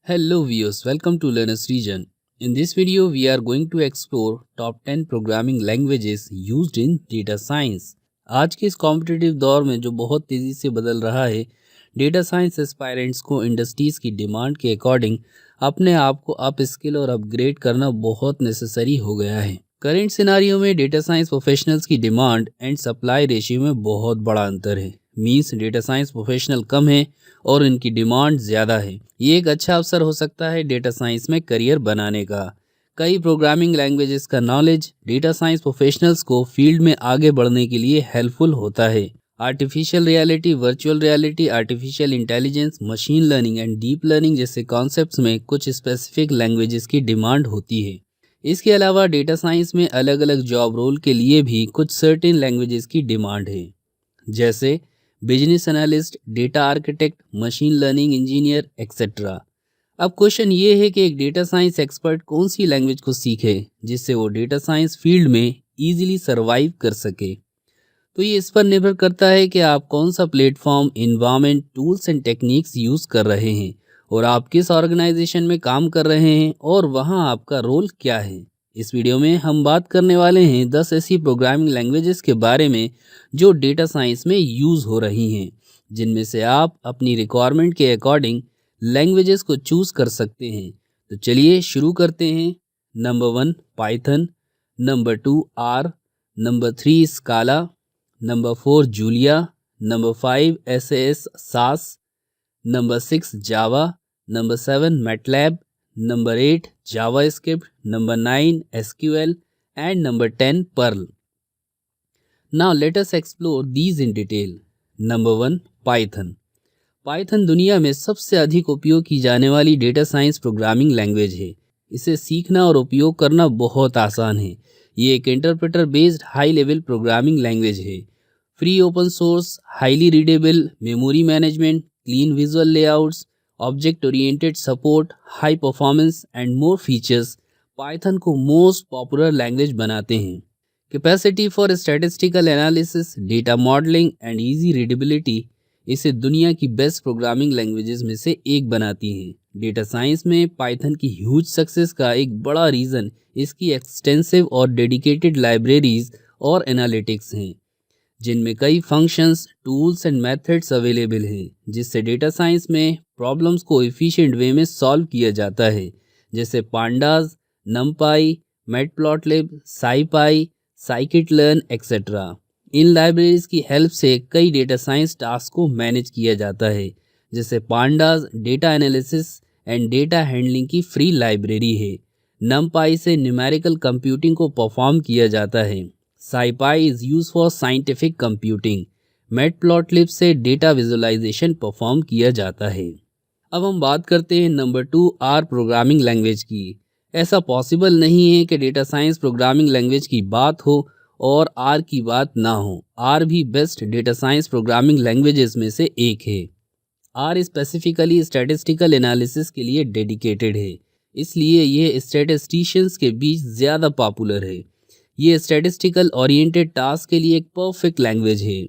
Hello viewers, welcome to Learners Region. In this video, we are going to explore top 10 programming languages used in data science. आज के इस competitive दौर में जो बहुत तेज़ी से बदल रहा है, डेटा साइंस एस्पायरेंट्स को इंडस्ट्रीज़ की डिमांड के अकॉर्डिंग अपने आप को अप स्किल और अपग्रेड करना बहुत नेसेसरी हो गया है। करेंट सिनारियो में डेटा साइंस प्रोफेशनल्स की डिमांड एंड सप्लाई रेशियो में बहुत बड़ा अंतर है। मीन्स डेटा साइंस प्रोफेशनल कम है और इनकी डिमांड ज़्यादा है। ये एक अच्छा अवसर हो सकता है डेटा साइंस में करियर बनाने का। कई प्रोग्रामिंग लैंग्वेजेस का नॉलेज डेटा साइंस प्रोफेशनल्स को फील्ड में आगे बढ़ने के लिए हेल्पफुल होता है। Artificial reality, virtual reality, artificial intelligence, machine learning and deep learning जैसे कॉन्सेप्ट्स में कुछ स्पेसिफिक लैंग्वेजेस की डिमांड होती है। इसके अलावा डेटा साइंस में अलग अलग जॉब रोल के लिए भी कुछ सर्टेन लैंग्वेजेस की डिमांड है, जैसे business analyst, data architect, machine learning engineer etcetera. अब क्वेश्चन ये है कि एक डेटा साइंस एक्सपर्ट कौन सी लैंग्वेज को सीखे जिससे वो डेटा साइंस फील्ड में इजीली सर्वाइव कर सके। तो ये इस पर निर्भर करता है कि आप कौन सा platform, environment, tools and techniques use कर रहे हैं और आप किस ऑर्गेनाइजेशन में काम कर रहे हैं और वहाँ आपका रोल क्या है। इस वीडियो में हम बात करने वाले हैं 10 ऐसी प्रोग्रामिंग लैंग्वेजेस के बारे में जो डेटा साइंस में यूज़ हो रही हैं, जिनमें से आप अपनी रिक्वायरमेंट के अकॉर्डिंग लैंग्वेजेस को चूज़ कर सकते हैं। तो चलिए शुरू करते हैं। Number 1 Python, number 2 R, number 3 Scala, number 4 Julia, number 5 SAS SAS, number 6 Java, number 7 MATLAB, number 8 JavaScript, number 9 SQL and number 10 Perl. Now let us explore these in detail. Number 1 Python. Python दुनिया में सबसे अधिक उपयोग की जाने वाली data science programming language है। इसे सीखना और उपयोग करना बहुत आसान है। ये एक interpreter based high level programming language है। Free, open source, highly readable, memory management, clean visual layouts, object oriented support, high performance and more features Python को मोस्ट पॉपुलर लैंग्वेज बनाते हैं। Capacity for statistical analysis, data modelling and easy readability इसे दुनिया की best programming languages में से एक बनाती हैं। डेटा साइंस में पाइथन की ह्यूज सक्सेस का एक बड़ा रीज़न इसकी एक्सटेंसिव और डेडिकेटेड लाइब्रेरीज और एनालिटिक्स हैं, जिनमें कई functions, tools and methods available हैं, जिससे डेटा साइंस में प्रॉब्लम्स को एफिशिएंट वे में सॉल्व किया जाता है, जैसे pandas, NumPy, Matplotlib, SciPy, scikit learn etcetera. इन लाइब्रेरीज की हेल्प से कई डेटा साइंस टास्क को मैनेज किया जाता है, जैसे pandas data analysis and data handling की फ्री लाइब्रेरी है। नमपाई से न्यूमेरिकल कंप्यूटिंग को परफॉर्म किया जाता है। SciPy is use for scientific computing. Matplotlib से डेटा विजुअलाइजेशन परफॉर्म किया जाता है। अब हम बात करते हैं नंबर 2 आर प्रोग्रामिंग लैंग्वेज की। ऐसा पॉसिबल नहीं है कि डेटा साइंस प्रोग्रामिंग लैंग्वेज की बात हो और आर की बात ना हो। आर भी best data science programming languages में से एक है। आर स्पेसिफिकली स्टैटिस्टिकल एनालिसिस के लिए डेडिकेटेड है, इसलिए यह स्टैटिस्टिशियंस के बीच ज़्यादा पॉपुलर है। ये स्टैटिस्टिकल ओरिएंटेड टास्क के लिए एक परफेक्ट लैंग्वेज है।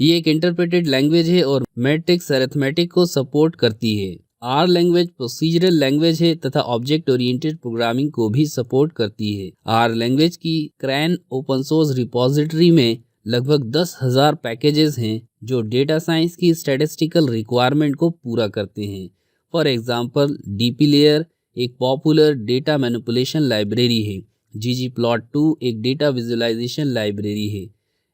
ये एक इंटरप्रेटेड लैंग्वेज है और मैट्रिक्स अरिथमेटिक को सपोर्ट करती है। आर लैंग्वेज प्रोसीजरल लैंग्वेज है तथा ऑब्जेक्ट ओरिएंटेड प्रोग्रामिंग को भी सपोर्ट करती है। आर लैंग्वेज की क्रैन ओपन सोर्स रिपॉजिटरी में लगभग 10,000 पैकेजेस हैं जो डेटा साइंस की स्टैटिस्टिकल रिक्वायरमेंट को पूरा करते हैं। फॉर एग्जांपल, डीपीलेयर एक पॉपुलर डेटा मैनिपुलेशन लाइब्रेरी है। ggplot2 एक डेटा विजुअलाइजेशन लाइब्रेरी है।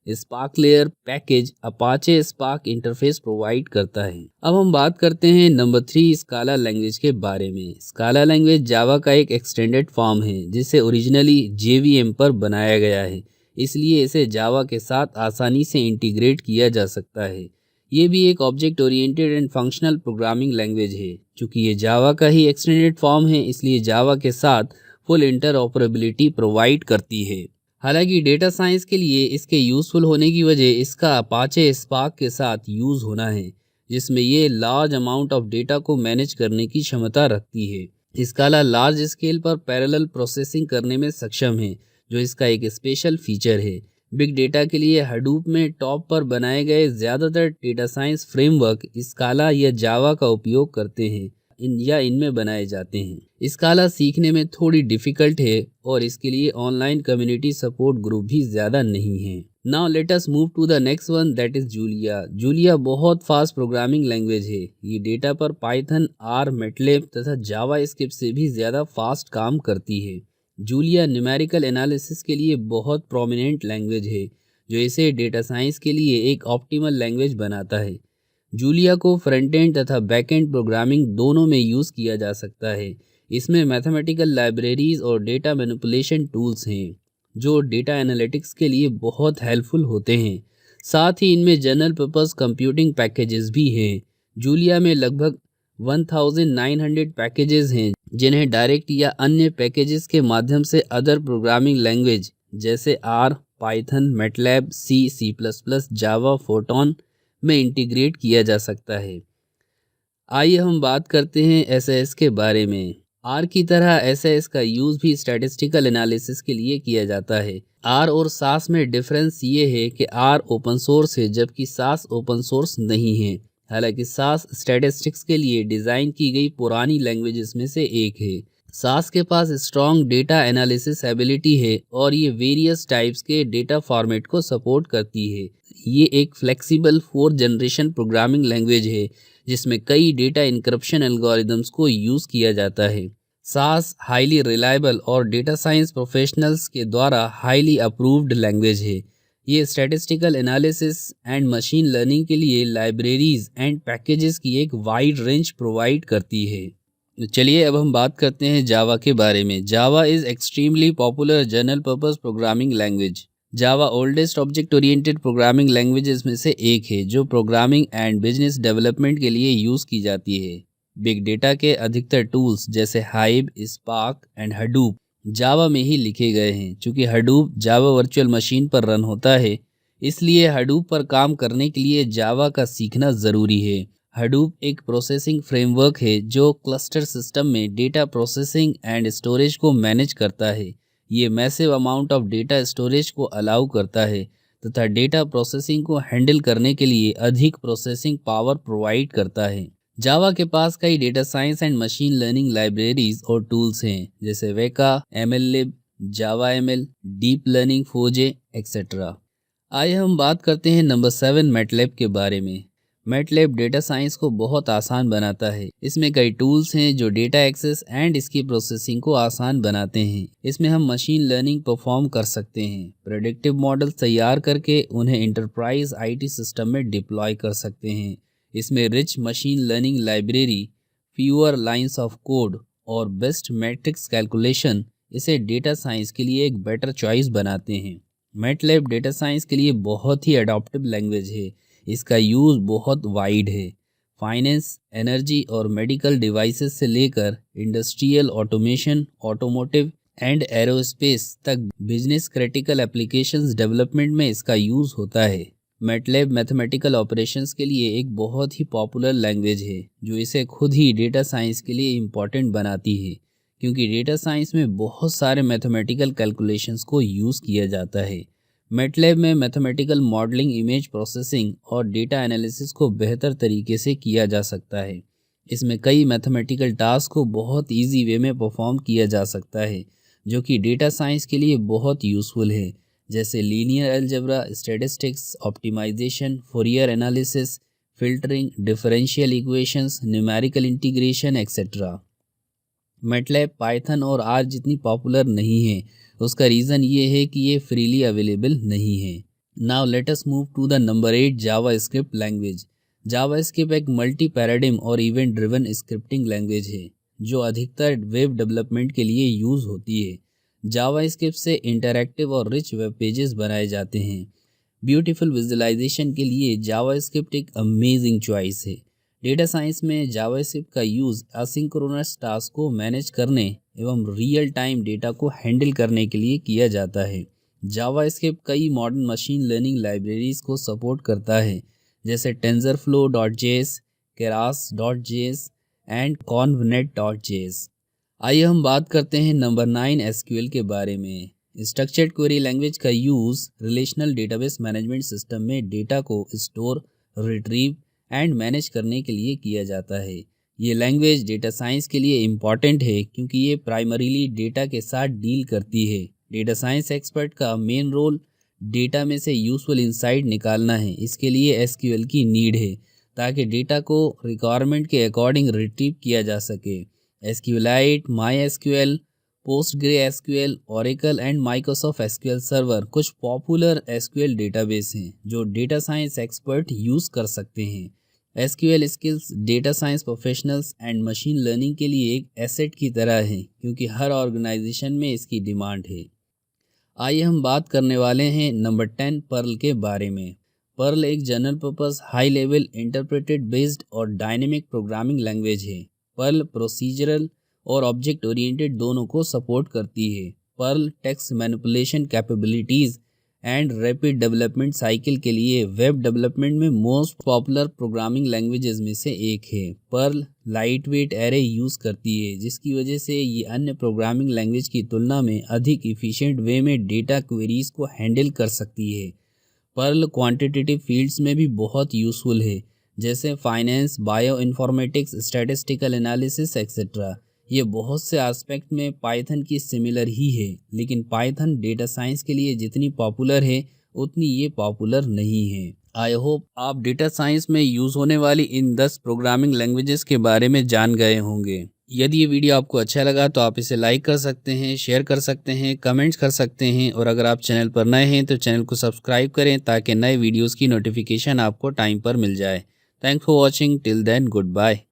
Spark layer package Apache spark interface provide करता है। अब हम बात करते हैं नंबर 3 स्काला लैंग्वेज के बारे में। स्काला लैंग्वेज जावा का एक एक्सटेंडेड फॉर्म है, जिसे ओरिजिनली JVM पर बनाया गया है, इसलिए इसे जावा के साथ आसानी से इंटीग्रेट किया जा सकता है। ये भी एक object oriented and functional programming language है। चूँकि ये जावा का ही एक्सटेंडेड फॉर्म है, इसलिए जावा के साथ फुल इंटरऑपरेबिलिटी प्रोवाइड करती है। हालांकि डेटा साइंस के लिए इसके यूज़फुल होने की वजह इसका अपाचे स्पार्क के साथ यूज़ होना है, जिसमें ये लार्ज अमाउंट ऑफ डेटा को मैनेज करने की क्षमता रखती है। स्काला लार्ज स्केल पर पैरेलल प्रोसेसिंग करने में सक्षम है, जो इसका एक स्पेशल फीचर है। बिग डेटा के लिए हडूप में टॉप पर बनाए गए ज़्यादातर डेटा साइंस फ्रेमवर्क स्काला या जावा का उपयोग करते हैं। इनमें बनाए जाते हैं। स्काला सीखने में थोड़ी डिफिकल्ट है और इसके लिए ऑनलाइन कम्युनिटी सपोर्ट ग्रुप भी ज़्यादा नहीं है। Now let us move to the next one, that is Julia. Julia बहुत फास्ट प्रोग्रामिंग लैंग्वेज है। ये डेटा पर पाइथन, आर, मैटलैब तथा जावा स्क्रिप्ट से भी ज़्यादा फास्ट काम करती है। जूलिया न्यूमेरिकल एनालिसिस के लिए बहुत प्रोमिनेंट लैंग्वेज है, जो इसे डेटा साइंस के लिए एक ऑप्टिमल लैंग्वेज बनाता है। जूलिया को फ्रंट एंड तथा बैक एंड प्रोग्रामिंग दोनों में यूज़ किया जा सकता है। इसमें मैथमेटिकल लाइब्रेरीज और डेटा मैनिपुलेशन टूल्स हैं, जो डेटा एनालिटिक्स के लिए बहुत हेल्पफुल होते हैं। साथ ही इनमें जनरल पर्पस कंप्यूटिंग पैकेजेस भी हैं। जूलिया में लगभग 1900 पैकेजेस हैं, जिन्हें डायरेक्ट या अन्य पैकेजेस के माध्यम से अदर प्रोग्रामिंग लैंग्वेज जैसे आर, पाइथन, मैटलैब, सी++, जावा, फोटोन में इंटीग्रेट किया जा सकता है। आइए हम बात करते हैं एसएएस के बारे में। आर की तरह एसएएस का यूज़ भी स्टैटिस्टिकल एनालिसिस के लिए किया जाता है। आर और सास में डिफरेंस ये है कि आर ओपन सोर्स है जबकि सास ओपन सोर्स नहीं है। हालांकि सास स्टैटिस्टिक्स के लिए डिज़ाइन की गई पुरानी लैंग्वेजेस में से एक है। सास के पास स्ट्रॉन्ग डेटा एनालिसिस एबिलिटी है और ये वेरियस टाइप्स के डेटा फॉर्मेट को सपोर्ट करती है। ये एक flexible 4th generation programming language है, जिसमें कई डेटा इनक्रप्शन एल्गोरिदम्स को यूज़ किया जाता है। सास हाईली रिलायबल और डेटा साइंस प्रोफेशनल्स के द्वारा हाईली अप्रूव्ड लैंग्वेज है। ये statistical analysis and machine learning के लिए लाइब्रेरीज एंड पैकेजेस की एक वाइड रेंज प्रोवाइड करती है। चलिए अब हम बात करते हैं जावा के बारे में। जावा is extremely popular general purpose programming language. Java oldest object oriented programming languages में से एक है, जो प्रोग्रामिंग एंड बिजनेस डेवलपमेंट के लिए यूज़ की जाती है। बिग डेटा के अधिकतर टूल्स जैसे हाइव, स्पार्क एंड हडूप जावा में ही लिखे गए हैं। चूँकि हडूप जावा वर्चुअल मशीन पर रन होता है, इसलिए हडूप पर काम करने के लिए जावा का सीखना ज़रूरी है। हडूप एक प्रोसेसिंग फ्रेमवर्क है जो क्लस्टर सिस्टम में डेटा प्रोसेसिंग एंड स्टोरेज को मैनेज करता है। ये massive amount of data storage को अलाउ करता है तथा डेटा प्रोसेसिंग को हैंडल करने के लिए अधिक प्रोसेसिंग पावर प्रोवाइड करता है। जावा के पास कई data science and machine learning libraries और टूल्स हैं, जैसे वेका, एमएललिब, जावा एमएल, डीप लर्निंग, फोजे एक्सेट्रा। आइए हम बात करते हैं नंबर 7 मैटलैब के बारे में। मैटलैब डेटा साइंस को बहुत आसान बनाता है। इसमें कई टूल्स हैं जो डेटा एक्सेस एंड इसकी प्रोसेसिंग को आसान बनाते हैं। इसमें हम मशीन लर्निंग परफॉर्म कर सकते हैं, प्रेडिक्टिव मॉडल तैयार करके उन्हें इंटरप्राइज आईटी सिस्टम में डिप्लॉय कर सकते हैं। इसमें rich machine learning library, fewer lines of code और बेस्ट मैट्रिक्स कैलकुलेशन इसे डेटा साइंस के लिए एक बेटर चॉइस बनाते हैं। मैटलैब डेटा साइंस के लिए बहुत ही अडॉप्टिव लैंग्वेज है। इसका यूज़ बहुत वाइड है। फाइनेंस, एनर्जी और मेडिकल डिवाइसेस से लेकर industrial automation, automotive and aerospace तक बिजनेस क्रिटिकल एप्लीकेशंस डेवलपमेंट में इसका यूज़ होता है। मैटलैब मैथमेटिकल ऑपरेशंस के लिए एक बहुत ही पॉपुलर लैंग्वेज है, जो इसे खुद ही डेटा साइंस के लिए इम्पॉर्टेंट बनाती है, क्योंकि डेटा साइंस में बहुत सारे मैथमेटिकल कैलकुलेशंस को यूज़ किया जाता है। मैटलैब में मैथमेटिकल मॉडलिंग, इमेज प्रोसेसिंग और डेटा एनालिसिस को बेहतर तरीके से किया जा सकता है। इसमें कई मैथमेटिकल टास्क को बहुत इजी वे में परफॉर्म किया जा सकता है, जो कि डेटा साइंस के लिए बहुत यूज़फुल है, जैसे linear algebra, statistics, optimisation, Fourier analysis, filtering, differential equations, numerical integration etcetera. MATLAB Python और आर जितनी पॉपुलर नहीं है, उसका रीज़न ये है कि ये फ्रीली अवेलेबल नहीं है। Now let us move to the number 8 JavaScript language. JavaScript एक मल्टी पैराडिम और इवेंट ड्रिवन स्क्रिप्टिंग लैंग्वेज है, जो अधिकतर वेब डेवलपमेंट के लिए यूज़ होती है। जावा स्क्रिप्ट से इंटरैक्टिव और रिच वेब पेजेस बनाए जाते हैं। ब्यूटीफुल विजुअलाइजेशन के लिए जावा स्क्रिप्ट एक अमेजिंग चॉइस है। डेटा साइंस में जावास्क्रिप्ट का यूज़ असिंक्रोनस टास्क को मैनेज करने एवं रियल टाइम डेटा को हैंडल करने के लिए किया जाता है। जावास्क्रिप्ट कई मॉडर्न मशीन लर्निंग लाइब्रेरीज को सपोर्ट करता है, जैसे टेंसरफ्लो.js, keras.js एंड convnet.js। आइए हम बात करते हैं नंबर 9 एसक्यूएल के बारे में। स्ट्रक्चर्ड क्वेरी लैंग्वेज का use relational database management system में डेटा को स्टोर, रिट्रीव एंड मैनेज करने के लिए किया जाता है। ये लैंग्वेज डेटा साइंस के लिए इम्पॉर्टेंट है क्योंकि ये प्राइमरीली डेटा के साथ डील करती है। डेटा साइंस एक्सपर्ट का मेन रोल डेटा में से यूजफुल इंसाइट निकालना है। इसके लिए एसक्यूएल की नीड है ताकि डेटा को रिक्वायरमेंट के अकॉर्डिंग रिट्रीव किया जा सके। SQLite, MySQL, PostgreSQL, Oracle and Microsoft SQL server कुछ पॉपुलर एसक्यूएल डेटाबेस हैं जो डेटा साइंस एक्सपर्ट यूज़ कर सकते हैं। SQL skills data science professionals and machine learning के लिए एक एसेट की तरह है क्योंकि हर ऑर्गेनाइजेशन में इसकी डिमांड है। आइए हम बात करने वाले हैं नंबर 10 पर्ल के बारे में। पर्ल एक general purpose high level interpreted based और डायनेमिक प्रोग्रामिंग लैंग्वेज है। पर्ल प्रोसीजरल और ऑब्जेक्ट ओरिएंटेड दोनों को सपोर्ट करती है। Perl text manipulation capabilities and rapid development cycle के लिए वेब डेवलपमेंट में मोस्ट पॉपुलर प्रोग्रामिंग लैंग्वेजेस में से एक है। Perl light weight array use करती है जिसकी वजह से ये अन्य प्रोग्रामिंग लैंग्वेज की तुलना में अधिक इफ़िशिएंट वे में डेटा क्वेरीज को हैंडल कर सकती है। पर्ल क्वांटिटेटिव फील्ड्स में भी बहुत यूज़फुल है जैसे finance, bio informatics, statistical analysis etcetera. ये बहुत से एस्पेक्ट में पाइथन की सिमिलर ही है, लेकिन पाइथन डेटा साइंस के लिए जितनी पॉपुलर है उतनी ये पॉपुलर नहीं है। आई होप आप डेटा साइंस में यूज़ होने वाली इन 10 प्रोग्रामिंग लैंग्वेजेस के बारे में जान गए होंगे। यदि ये वीडियो आपको अच्छा लगा तो आप इसे लाइक कर सकते हैं, शेयर कर सकते हैं, कमेंट्स कर सकते हैं और अगर आप चैनल पर नए हैं तो चैनल को सब्सक्राइब करें ताकि नए वीडियोज़ की नोटिफिकेशन आपको टाइम पर मिल जाए। Thanks for watching, till then good bye.